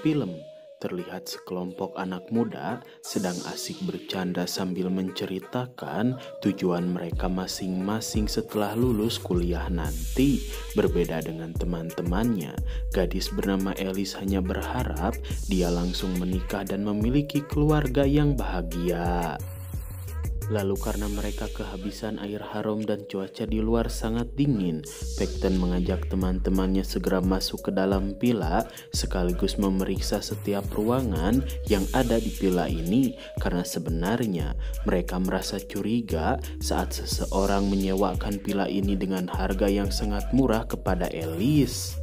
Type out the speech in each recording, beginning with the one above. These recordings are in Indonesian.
film, terlihat sekelompok anak muda sedang asik bercanda sambil menceritakan tujuan mereka masing-masing setelah lulus kuliah nanti. Berbeda dengan teman-temannya, gadis bernama Elis hanya berharap dia langsung menikah dan memiliki keluarga yang bahagia. Lalu karena mereka kehabisan air harum dan cuaca di luar sangat dingin, Peyton mengajak teman-temannya segera masuk ke dalam villa sekaligus memeriksa setiap ruangan yang ada di villa ini karena sebenarnya mereka merasa curiga saat seseorang menyewakan villa ini dengan harga yang sangat murah kepada Elis.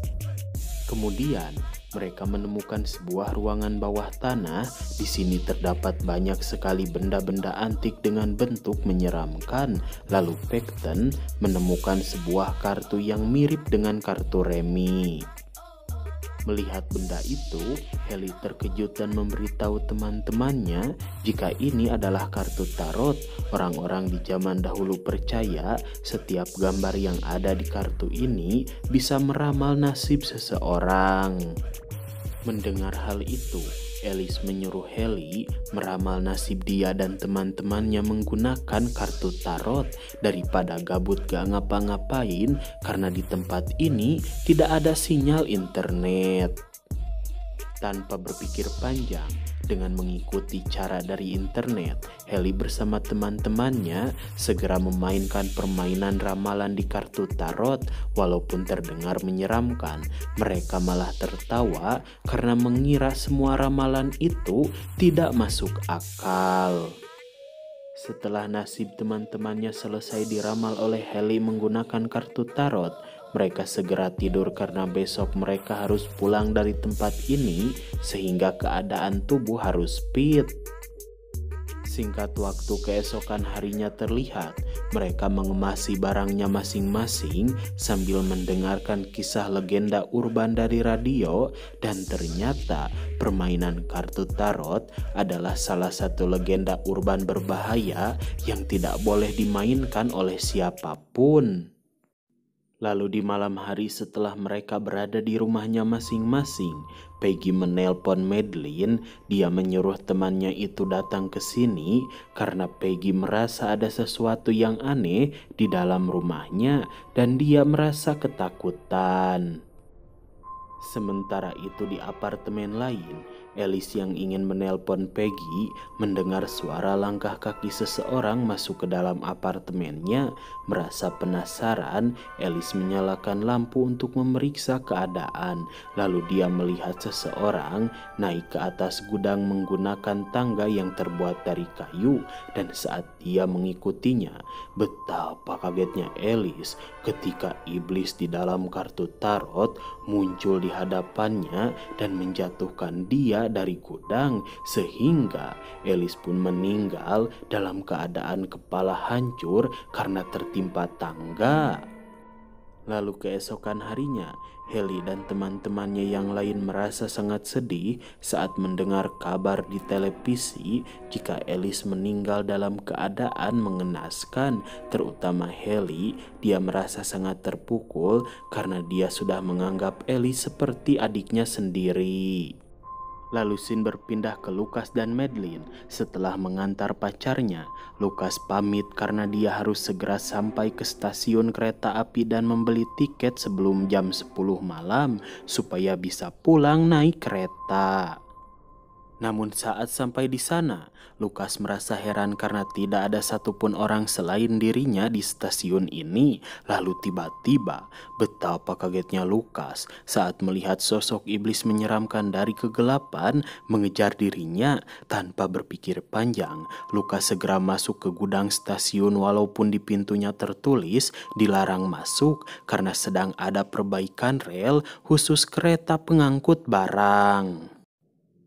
Kemudian mereka menemukan sebuah ruangan bawah tanah. Di sini terdapat banyak sekali benda-benda antik dengan bentuk menyeramkan. Lalu Peyton menemukan sebuah kartu yang mirip dengan kartu remi. Melihat benda itu, Haley terkejut dan memberitahu teman-temannya jika ini adalah kartu tarot. Orang-orang di zaman dahulu percaya setiap gambar yang ada di kartu ini bisa meramal nasib seseorang. Mendengar hal itu, Elis menyuruh Haley meramal nasib dia dan teman-temannya menggunakan kartu tarot daripada gabut gak ngapa-ngapain karena di tempat ini tidak ada sinyal internet. Tanpa berpikir panjang, dengan mengikuti cara dari internet, Haley bersama teman-temannya segera memainkan permainan ramalan di kartu tarot. Walaupun terdengar menyeramkan, mereka malah tertawa karena mengira semua ramalan itu tidak masuk akal. Setelah nasib teman-temannya selesai diramal oleh Haley menggunakan kartu tarot, mereka segera tidur karena besok mereka harus pulang dari tempat ini sehingga keadaan tubuh harus fit. Singkat waktu keesokan harinya terlihat mereka mengemasi barangnya masing-masing sambil mendengarkan kisah legenda urban dari radio, dan ternyata permainan kartu tarot adalah salah satu legenda urban berbahaya yang tidak boleh dimainkan oleh siapapun. Lalu di malam hari setelah mereka berada di rumahnya masing-masing, Peggy menelpon Madeline. Dia menyuruh temannya itu datang ke sini karena Peggy merasa ada sesuatu yang aneh di dalam rumahnya dan dia merasa ketakutan. Sementara itu di apartemen lain, Elis yang ingin menelpon Peggy mendengar suara langkah kaki seseorang masuk ke dalam apartemennya. Merasa penasaran, Elis menyalakan lampu untuk memeriksa keadaan. Lalu dia melihat seseorang naik ke atas gudang menggunakan tangga yang terbuat dari kayu, dan saat dia mengikutinya, betapa kagetnya Elis ketika iblis di dalam kartu tarot muncul di hadapannya dan menjatuhkan dia dari gudang sehingga Elis pun meninggal dalam keadaan kepala hancur karena tertimpa tangga. Lalu keesokan harinya, Haley dan teman-temannya yang lain merasa sangat sedih saat mendengar kabar di televisi jika Elis meninggal dalam keadaan mengenaskan. Terutama Haley, dia merasa sangat terpukul karena dia sudah menganggap Elis seperti adiknya sendiri. Lalu scene berpindah ke Lucas dan Madeline. Setelah mengantar pacarnya, Lucas pamit karena dia harus segera sampai ke stasiun kereta api dan membeli tiket sebelum jam 10 malam supaya bisa pulang naik kereta. Namun saat sampai di sana, Lucas merasa heran karena tidak ada satupun orang selain dirinya di stasiun ini. Lalu tiba-tiba, betapa kagetnya Lucas saat melihat sosok iblis menyeramkan dari kegelapan mengejar dirinya. Tanpa berpikir panjang, Lucas segera masuk ke gudang stasiun walaupun di pintunya tertulis dilarang masuk karena sedang ada perbaikan rel khusus kereta pengangkut barang.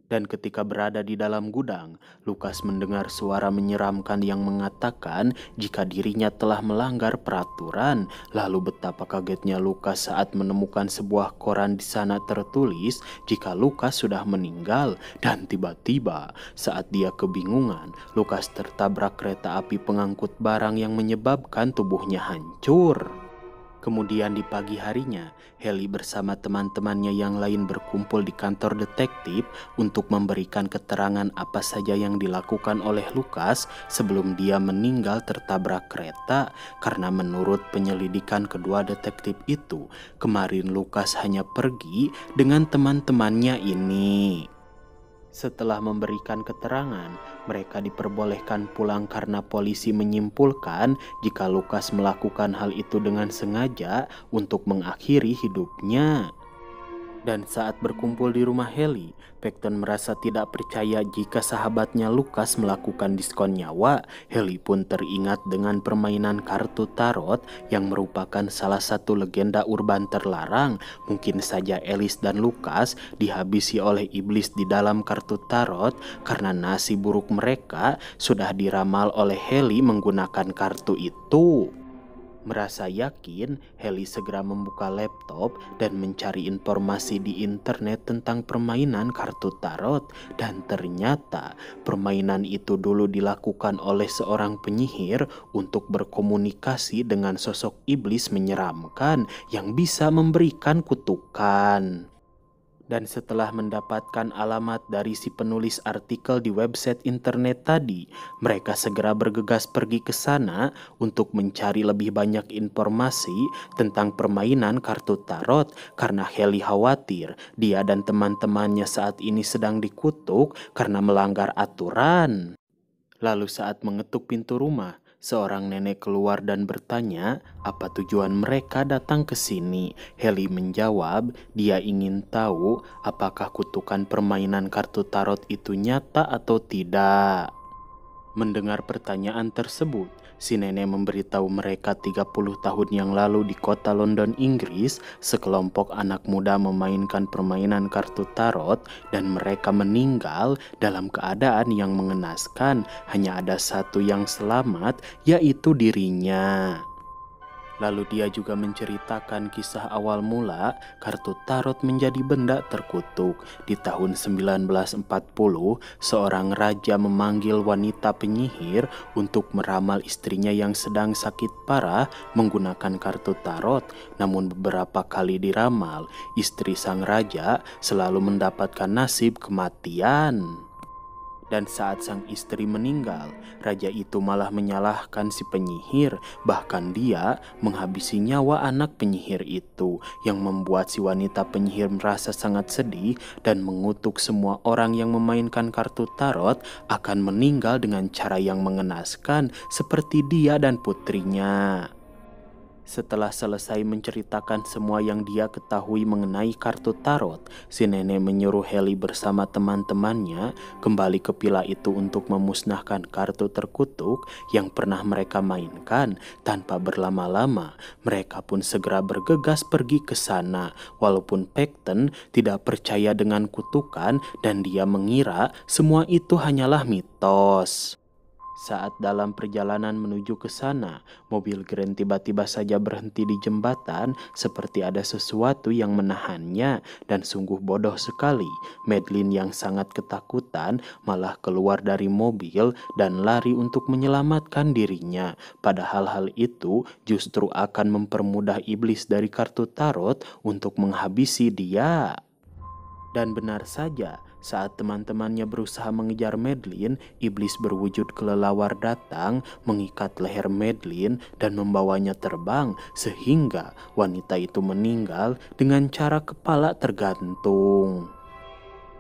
Dan ketika berada di dalam gudang, Lucas mendengar suara menyeramkan yang mengatakan jika dirinya telah melanggar peraturan. Lalu betapa kagetnya Lucas saat menemukan sebuah koran di sana tertulis jika Lucas sudah meninggal. Dan tiba-tiba saat dia kebingungan, Lucas tertabrak kereta api pengangkut barang yang menyebabkan tubuhnya hancur. Kemudian di pagi harinya, Haley bersama teman-temannya yang lain berkumpul di kantor detektif untuk memberikan keterangan apa saja yang dilakukan oleh Lucas sebelum dia meninggal tertabrak kereta, karena menurut penyelidikan kedua detektif itu, kemarin Lucas hanya pergi dengan teman-temannya ini. Setelah memberikan keterangan, mereka diperbolehkan pulang karena polisi menyimpulkan jika Lucas melakukan hal itu dengan sengaja untuk mengakhiri hidupnya. Dan saat berkumpul di rumah Haley, Peyton merasa tidak percaya jika sahabatnya Lucas melakukan diskon nyawa. Haley pun teringat dengan permainan kartu tarot yang merupakan salah satu legenda urban terlarang. Mungkin saja Alice dan Lucas dihabisi oleh iblis di dalam kartu tarot karena nasib buruk mereka sudah diramal oleh Haley menggunakan kartu itu. Merasa yakin, Haley segera membuka laptop dan mencari informasi di internet tentang permainan kartu tarot. Dan ternyata permainan itu dulu dilakukan oleh seorang penyihir untuk berkomunikasi dengan sosok iblis menyeramkan yang bisa memberikan kutukan. Dan setelah mendapatkan alamat dari si penulis artikel di website internet tadi, mereka segera bergegas pergi ke sana untuk mencari lebih banyak informasi tentang permainan kartu tarot karena Haley khawatir dia dan teman-temannya saat ini sedang dikutuk karena melanggar aturan. Lalu saat mengetuk pintu rumah, seorang nenek keluar dan bertanya apa tujuan mereka datang ke sini. Haley menjawab dia ingin tahu apakah kutukan permainan kartu tarot itu nyata atau tidak. Mendengar pertanyaan tersebut, si nenek memberitahu mereka 30 tahun yang lalu di kota London, Inggris, sekelompok anak muda memainkan permainan kartu tarot dan mereka meninggal dalam keadaan yang mengenaskan. Hanya ada satu yang selamat, yaitu dirinya. Lalu dia juga menceritakan kisah awal mula kartu tarot menjadi benda terkutuk. Di tahun 1940, seorang raja memanggil wanita penyihir untuk meramal istrinya yang sedang sakit parah menggunakan kartu tarot. Namun beberapa kali diramal, istri sang raja selalu mendapatkan nasib kematian. Dan saat sang istri meninggal, raja itu malah menyalahkan si penyihir. Bahkan dia menghabisi nyawa anak penyihir itu, yang membuat si wanita penyihir merasa sangat sedih dan mengutuk semua orang yang memainkan kartu tarot akan meninggal dengan cara yang mengenaskan seperti dia dan putrinya. Setelah selesai menceritakan semua yang dia ketahui mengenai kartu tarot, si nenek menyuruh Haley bersama teman-temannya kembali ke villa itu untuk memusnahkan kartu terkutuk yang pernah mereka mainkan. Tanpa berlama-lama, mereka pun segera bergegas pergi ke sana. Walaupun Peyton tidak percaya dengan kutukan dan dia mengira semua itu hanyalah mitos. Saat dalam perjalanan menuju ke sana, mobil Grant tiba-tiba saja berhenti di jembatan seperti ada sesuatu yang menahannya, dan sungguh bodoh sekali. Madeline yang sangat ketakutan malah keluar dari mobil dan lari untuk menyelamatkan dirinya. Padahal hal itu justru akan mempermudah iblis dari kartu tarot untuk menghabisi dia. Dan benar saja, saat teman-temannya berusaha mengejar Madeline, iblis berwujud kelelawar datang, mengikat leher Madeline dan membawanya terbang, sehingga wanita itu meninggal dengan cara kepala tergantung.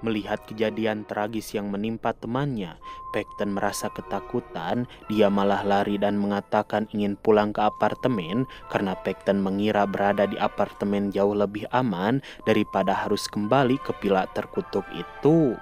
Melihat kejadian tragis yang menimpa temannya, Peyton merasa ketakutan. Dia malah lari dan mengatakan ingin pulang ke apartemen karena Peyton mengira berada di apartemen jauh lebih aman daripada harus kembali ke villa terkutuk itu.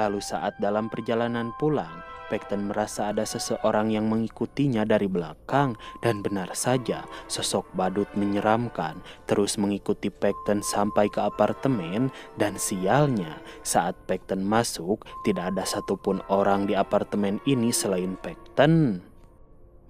Lalu saat dalam perjalanan pulang, Peyton merasa ada seseorang yang mengikutinya dari belakang, dan benar saja sosok badut menyeramkan terus mengikuti Peyton sampai ke apartemen. Dan sialnya, saat Peyton masuk, tidak ada satupun orang di apartemen ini selain Peyton.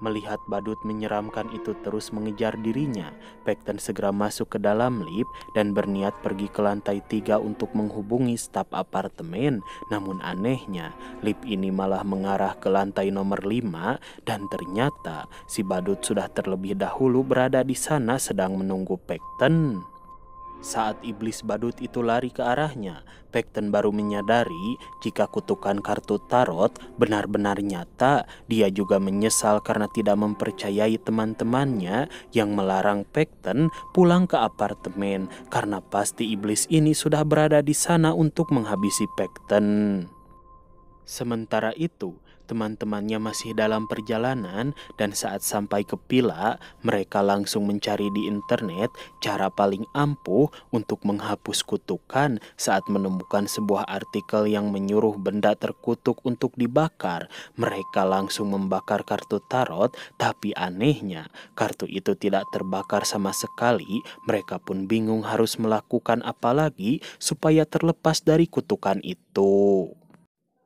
Melihat badut menyeramkan itu terus mengejar dirinya, Peyton segera masuk ke dalam lift dan berniat pergi ke lantai 3 untuk menghubungi staf apartemen. Namun anehnya, lift ini malah mengarah ke lantai nomor 5 dan ternyata si badut sudah terlebih dahulu berada di sana sedang menunggu Peyton. Saat iblis badut itu lari ke arahnya, Peyton baru menyadari jika kutukan kartu tarot benar-benar nyata. Dia juga menyesal karena tidak mempercayai teman-temannya yang melarang Peyton pulang ke apartemen, karena pasti iblis ini sudah berada di sana untuk menghabisi Peyton. Sementara itu, teman-temannya masih dalam perjalanan dan saat sampai ke villa, mereka langsung mencari di internet cara paling ampuh untuk menghapus kutukan. Saat menemukan sebuah artikel yang menyuruh benda terkutuk untuk dibakar, mereka langsung membakar kartu tarot, tapi anehnya kartu itu tidak terbakar sama sekali. Mereka pun bingung harus melakukan apa lagi supaya terlepas dari kutukan itu.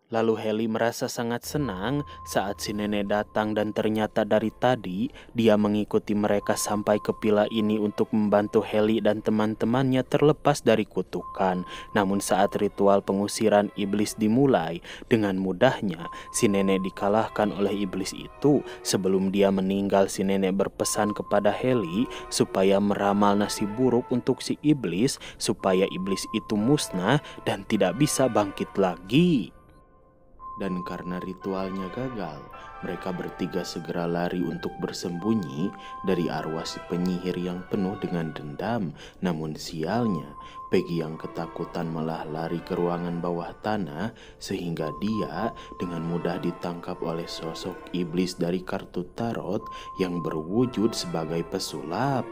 Lalu Heli merasa sangat senang saat si nenek datang dan ternyata dari tadi dia mengikuti mereka sampai ke villa ini untuk membantu Heli dan teman-temannya terlepas dari kutukan. Namun saat ritual pengusiran iblis dimulai, dengan mudahnya si nenek dikalahkan oleh iblis itu. Sebelum dia meninggal, si nenek berpesan kepada Heli supaya meramal nasib buruk untuk si iblis supaya iblis itu musnah dan tidak bisa bangkit lagi. Dan karena ritualnya gagal, mereka bertiga segera lari untuk bersembunyi dari arwah si penyihir yang penuh dengan dendam. Namun sialnya, Peggy yang ketakutan malah lari ke ruangan bawah tanah sehingga dia dengan mudah ditangkap oleh sosok iblis dari kartu tarot yang berwujud sebagai pesulap.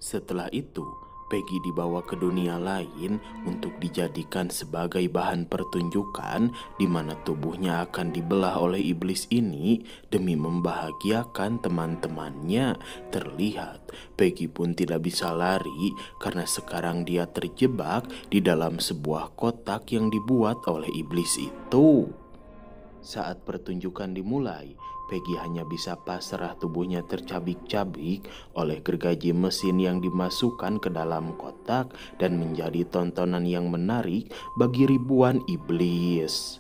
Setelah itu, Peggy dibawa ke dunia lain untuk dijadikan sebagai bahan pertunjukan di mana tubuhnya akan dibelah oleh iblis ini demi membahagiakan teman-temannya. Terlihat Peggy pun tidak bisa lari karena sekarang dia terjebak di dalam sebuah kotak yang dibuat oleh iblis itu. Saat pertunjukan dimulai, Peggy hanya bisa pasrah, tubuhnya tercabik-cabik oleh gergaji mesin yang dimasukkan ke dalam kotak dan menjadi tontonan yang menarik bagi ribuan iblis.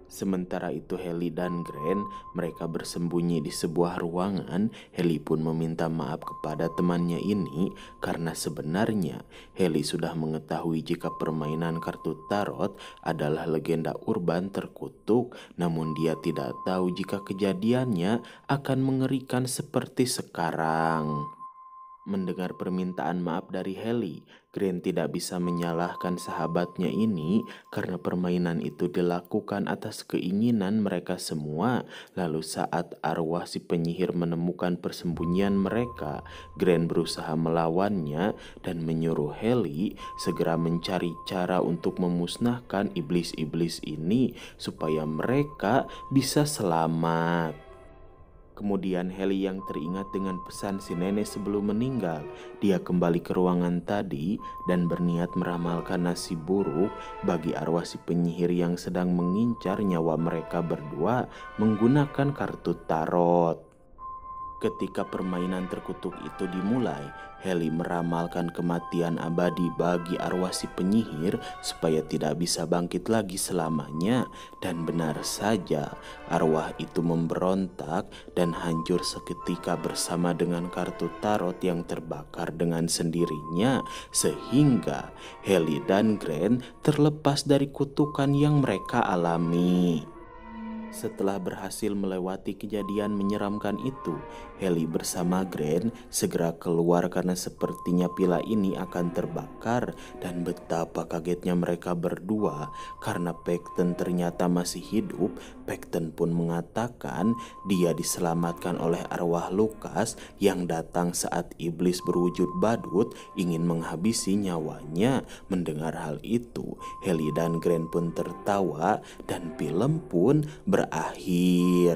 Sementara itu Heli dan Grant mereka bersembunyi di sebuah ruangan. Heli pun meminta maaf kepada temannya ini karena sebenarnya Heli sudah mengetahui jika permainan kartu tarot adalah legenda urban terkutuk, namun dia tidak tahu jika kejadiannya akan mengerikan seperti sekarang. Mendengar permintaan maaf dari Heli, Grant tidak bisa menyalahkan sahabatnya ini karena permainan itu dilakukan atas keinginan mereka semua. Lalu saat arwah si penyihir menemukan persembunyian mereka, Grant berusaha melawannya dan menyuruh Heli segera mencari cara untuk memusnahkan iblis-iblis ini supaya mereka bisa selamat. Kemudian Heli yang teringat dengan pesan si nenek sebelum meninggal, dia kembali ke ruangan tadi dan berniat meramalkan nasib buruk bagi arwah si penyihir yang sedang mengincar nyawa mereka berdua menggunakan kartu tarot. Ketika permainan terkutuk itu dimulai, Heli meramalkan kematian abadi bagi arwah si penyihir supaya tidak bisa bangkit lagi selamanya. Dan benar saja, arwah itu memberontak dan hancur seketika bersama dengan kartu tarot yang terbakar dengan sendirinya, sehingga Heli dan Grant terlepas dari kutukan yang mereka alami. Setelah berhasil melewati kejadian menyeramkan itu, Heli bersama Grant segera keluar karena sepertinya villa ini akan terbakar. Dan betapa kagetnya mereka berdua karena Peyton ternyata masih hidup. Peyton pun mengatakan dia diselamatkan oleh arwah Lucas yang datang saat iblis berwujud badut ingin menghabisi nyawanya. Mendengar hal itu, Heli dan Grant pun tertawa dan film pun berakhir.